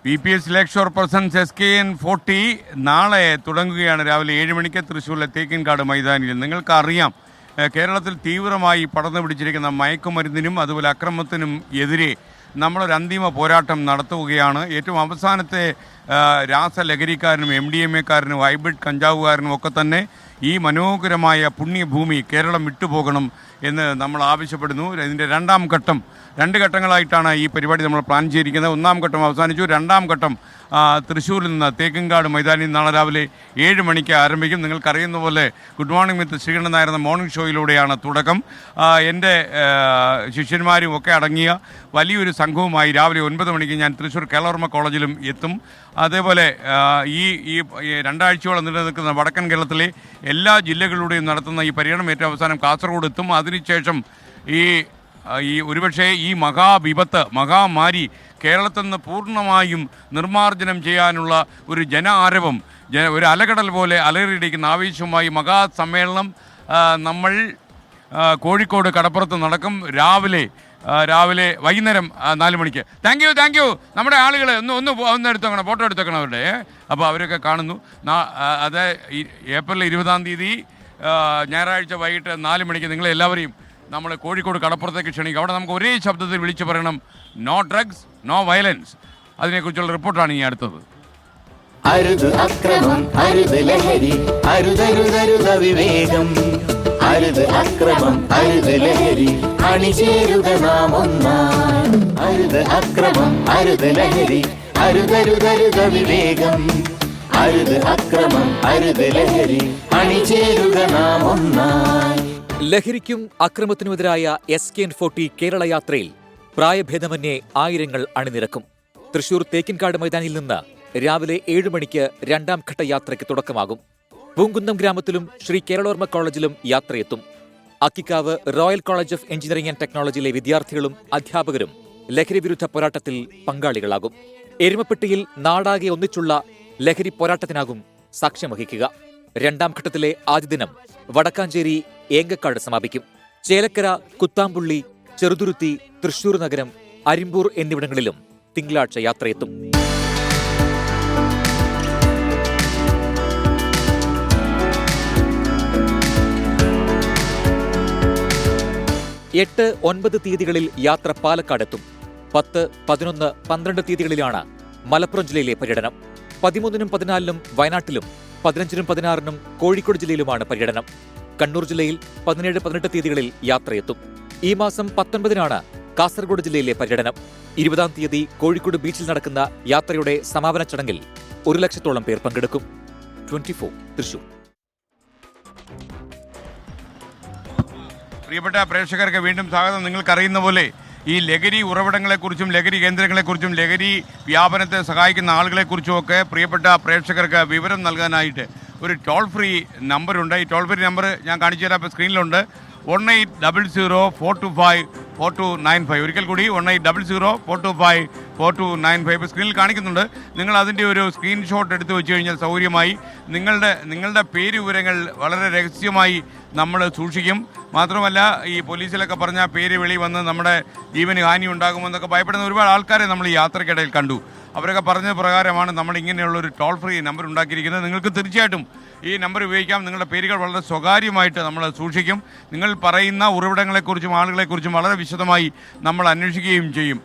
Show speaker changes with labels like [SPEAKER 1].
[SPEAKER 1] PPS ലേക്ക് shore presence SKN40 നാളെ തുടങ്ങുകയാണ്. രാവിലെ 7 മണിക്ക് തൃശ്ശൂരിലെ തേക്കിൻകാട് മൈതാനിയിൽ. നിങ്ങൾക്കറിയാം, കേരളത്തിൽ തീവ്രമായി പടർന്നു പിടിച്ചിരിക്കുന്ന മയക്കുമരുന്നിനും അതുപോലെ അക്രമത്തിനും എതിരെ നമ്മളൊരു അന്തിമ പോരാട്ടം നടത്തുകയാണ്. ഏറ്റവും അവസാനത്തെ രാസലഹരിക്കാരനും MDMA-കാരനും ഹൈബ്രിഡ് കഞ്ചാവുകാരനും ഒക്കെ തന്നെ ഈ മനോഹരമായ പുണ്യഭൂമി കേരളം വിട്ടുപോകണം എന്ന് നമ്മൾ ആവശ്യപ്പെടുന്നു. ഇതിൻ്റെ രണ്ട് ഘട്ടങ്ങളായിട്ടാണ് ഈ പരിപാടി നമ്മൾ പ്ലാൻ ചെയ്തിരിക്കുന്നത്. ഒന്നാം ഘട്ടം അവസാനിച്ചു. രണ്ടാം ഘട്ടം തൃശ്ശൂരിൽ നിന്ന് തേക്കിൻകാട് മൈതാനിയിൽ നാളെ രാവിലെ 7 മണിക്ക് ആരംഭിക്കും. നിങ്ങൾക്കറിയുന്ന പോലെ good morning with Sreekandan Nair എന്ന മോർണിംഗ് ഷോയിലൂടെയാണ് തുടക്കം. എൻ്റെ ശിഷ്യന്മാരും ഒക്കെ അടങ്ങിയ വലിയൊരു സംഘവുമായി രാവിലെ 9 മണിക്ക് ഞാൻ തൃശ്ശൂർ കേരളവർമ്മ കോളേജിലും എത്തും. അതേപോലെ ഈ രണ്ടാഴ്ചയോളം നിലനിൽക്കുന്ന വടക്കൻ കേരളത്തിലെ എല്ലാ ജില്ലകളിലൂടെയും നടത്തുന്ന ഈ പര്യടനം ഏറ്റവും അവസാനം കാസർഗോഡ് എത്തും. അതിനുശേഷം ഈ ഒരുപക്ഷെ ഈ മഹാമാരി കേരളത്തിൽ നിന്ന് പൂർണ്ണമായും നിർമ്മാർജ്ജനം ചെയ്യാനുള്ള ഒരു ജനാരവം, ഒരു അലകടൽ പോലെ അലറിയിടിക്കുന്ന ആവേശവുമായി മഹാസമ്മേളനം നമ്മൾ കോഴിക്കോട് കടപ്പുറത്ത് നടക്കും. വൈകുന്നേരം 4 മണിക്ക്. Thank you. നമ്മുടെ ആളുകൾ ഒന്ന് എടുത്തേക്കണം, ഫോട്ടോ എടുത്തേക്കണം അവരുടെ. അപ്പോൾ അവരൊക്കെ കാണുന്നു. അത് ഏപ്രിൽ 20-ാം തീയതി ഞായറാഴ്ച വൈകിട്ട് 4 മണിക്ക് നിങ്ങളെല്ലാവരെയും നമ്മൾ കോഴിക്കോട് കടപ്പുറത്തേക്ക് ക്ഷണിക്കും. അവിടെ നമുക്ക് ഒരേ ശബ്ദത്തിൽ വിളിച്ചു പറയണം, നോ ഡ്രഗ്സ്, നോ വയലൻസ്. അതിനെക്കുറിച്ചുള്ള റിപ്പോർട്ടാണ് ഈ അടുത്തത്.
[SPEAKER 2] അരുത് അക്രമം, അരുത് ലഹരി, അരുതരുതരുത വിവേകം. അരുത് അക്രമം, അരുത് ലഹരി, അണിചേരുക നാം ഒന്നായി. അരുത് അക്രമം, അരുത് ലഹരി, അരുതരുതരുത വിവേകം. അരുത് അക്രമം, അരുത് ലഹരി, അണിചേരുക നാം ഒന്നായി.
[SPEAKER 3] ലഹരിക്കും അക്രമത്തിനുമെതിരായ SKN40 കേരള യാത്രയിൽ പ്രായഭേദമന്യേ ആയിരങ്ങൾ അണിനിരക്കും. തൃശൂർ തേക്കിൻകാട് മൈതാനിയിൽ നിന്ന് രാവിലെ 7 മണിക്ക് രണ്ടാം ഘട്ട യാത്രയ്ക്ക് തുടക്കമാകും. പൂങ്കുന്നം ഗ്രാമത്തിലും ശ്രീ കേരളവർമ്മ കോളേജിലും യാത്രയെത്തും. Akkikkavu royal college of engineering and ടെക്നോളജിയിലെ വിദ്യാർത്ഥികളും അധ്യാപകരും ലഹരി വിരുദ്ധ പോരാട്ടത്തിൽ പങ്കാളികളാകും. എരുമപ്പെട്ടിയിൽ നാടാകെ ഒന്നിച്ചുള്ള ലഹരി പോരാട്ടത്തിനാകും സാക്ഷ്യം വഹിക്കുക. രണ്ടാം ഘട്ടത്തിലെ ആദ്യ ദിനം വടക്കാഞ്ചേരി ഏങ്കക്കാട് സമാപിക്കും. ചേലക്കര, കുത്താമ്പുള്ളി, ചെറുതുരുത്തി, തൃശൂർ നഗരം, അരിമ്പൂർ എന്നിവിടങ്ങളിലും തിങ്കളാഴ്ച യാത്രയെത്തും. എട്ട്, 9 തീയതികളിൽ യാത്ര പാലക്കാടെത്തും. 10, 11, 12 തീയതികളിലാണ് മലപ്പുറം ജില്ലയിലെ പര്യടനം. 13-നും 14-നും വയനാട്ടിലും 15-നും 16-നും കോഴിക്കോട് ജില്ലയിലുമാണ് പര്യടനം. കണ്ണൂർ ജില്ലയിൽ 17, 18 തീയതികളിൽ യാത്രയെത്തും. ഈ മാസം 19-നാണ് കാസർഗോഡ് ജില്ലയിലെ പര്യടനം. 20-ാം തീയതി കോഴിക്കോട് ബീച്ചിൽ നടക്കുന്ന യാത്രയുടെ സമാപന ചടങ്ങിൽ 1 ലക്ഷത്തോളം പേർ പങ്കെടുക്കും. 24 തൃശൂർ.
[SPEAKER 1] പ്രിയപ്പെട്ട പ്രേക്ഷകർക്ക് വീണ്ടും സ്വാഗതം. നിങ്ങൾക്കറിയുന്ന പോലെ ഈ ലഹരി ഉറവിടങ്ങളെക്കുറിച്ചും ലഹരി കേന്ദ്രങ്ങളെക്കുറിച്ചും ലഹരി വ്യാപനത്തെ സഹായിക്കുന്ന ആളുകളെക്കുറിച്ചും ഒക്കെ പ്രിയപ്പെട്ട പ്രേക്ഷകർക്ക് വിവരം നൽകാനായിട്ട് ഒരു ടോൾ ഫ്രീ നമ്പറുണ്ട്. ഈ ടോൾ ഫ്രീ നമ്പർ ഞാൻ കാണിച്ചു തരാം. ഇപ്പോൾ സ്ക്രീനിലുണ്ട്. 1800-425-4295. ഒരിക്കൽ കൂടി 1800-425-4295. ഇപ്പോൾ സ്ക്രീനിൽ കാണിക്കുന്നുണ്ട്. നിങ്ങൾ അതിൻ്റെ ഒരു സ്ക്രീൻഷോട്ട് എടുത്ത് വെച്ച് കഴിഞ്ഞാൽ സൗകര്യമായി. നിങ്ങളുടെ പേര് വിവരങ്ങൾ വളരെ രഹസ്യമായി നമ്മൾ സൂക്ഷിക്കും. മാത്രമല്ല, ഈ പോലീസിലൊക്കെ പറഞ്ഞ പേര് വെളി വന്ന് നമ്മുടെ ജീവന് ഹാനി ഉണ്ടാകുമെന്നൊക്കെ ഭയപ്പെടുന്ന ഒരുപാട് ആൾക്കാരെ നമ്മൾ ഈ യാത്രക്കിടയിൽ കണ്ടു. അവരൊക്കെ പറഞ്ഞ പ്രകാരമാണ് നമ്മൾ ഇങ്ങനെയുള്ളൊരു ടോൾ ഫ്രീ നമ്പർ ഉണ്ടാക്കിയിരിക്കുന്നത്. നിങ്ങൾക്ക് തീർച്ചയായിട്ടും ഈ നമ്പർ ഉപയോഗിക്കാം. നിങ്ങളുടെ പേരുകൾ വളരെ സ്വകാര്യമായിട്ട് നമ്മൾ സൂക്ഷിക്കും. നിങ്ങൾ പറയുന്ന ഉറവിടങ്ങളെക്കുറിച്ചും ആളുകളെക്കുറിച്ചും വളരെ വിശദമായി നമ്മൾ അന്വേഷിക്കുകയും ചെയ്യും.